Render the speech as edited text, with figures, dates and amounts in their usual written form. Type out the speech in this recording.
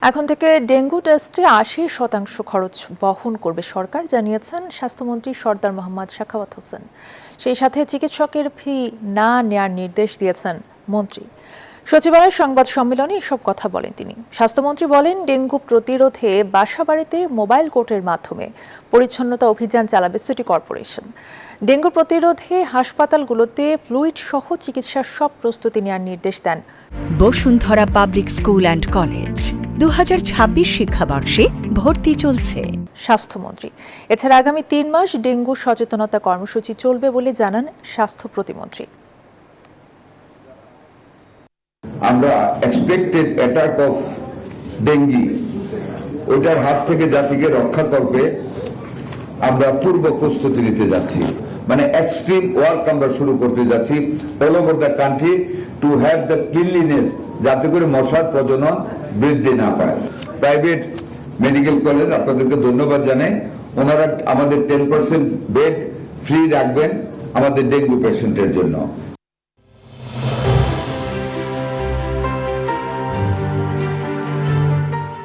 এখন থেকে ডেঙ্গু টেস্টে ৮০% খরচ বহন করবে সরকার, জানিয়েছেন স্বাস্থ্যমন্ত্রী সরদার মোহাম্মদ সাখাওয়াত হোসেন। সেই সাথে চিকিৎসকের ফি না নেয়ার নির্দেশ দিয়েছেন মন্ত্রী। সচিবালয় সংবাদ সম্মেলনে এসব কথা বলেন তিনি। স্বাস্থ্যমন্ত্রী বলেন, ডেঙ্গু প্রতিরোধে বাসাবাড়িতে মোবাইল কোর্টের মাধ্যমে পরিচ্ছন্নতা অভিযান চালাবে সিটি কর্পোরেশন। ডেঙ্গু প্রতিরোধে হাসপাতালগুলোতে ফ্লুইড সহ চিকিৎসার সব প্রস্তুতি নেওয়ার নির্দেশ দেন Bashundhara public school and college. 2026 শিক্ষাবর্ষে ভর্তি চলছে। স্বাস্থ্যমন্ত্রী এছাড়া আগামী ৩ মাস ডেঙ্গু সচেতনতা কর্মসূচি চলবে বলে জানান স্বাস্থ্য প্রতিমন্ত্রী। আমরা এক্সপেক্টেড অ্যাটাক অফ ডেঙ্গি ওইটার হাত থেকে জাতিকে রক্ষা করবে আমরা পূর্ব প্রস্তুতি নিতে যাচ্ছি, মানে এক্সট্রিম ওয়ার্ক আমরা শুরু করতে যাচ্ছি all over the country to have the cleanliness, যাতে করে মশার প্রজনন বৃদ্ধি না পায়। প্রাইভেট মেডিকেল কলেজ আপনাদেরকে ধন্যবাদ জানাই, ওনারা আমাদের 10% বেড ফ্রি রাখবেন আমাদের ডেঙ্গু পেশেন্টের জন্য।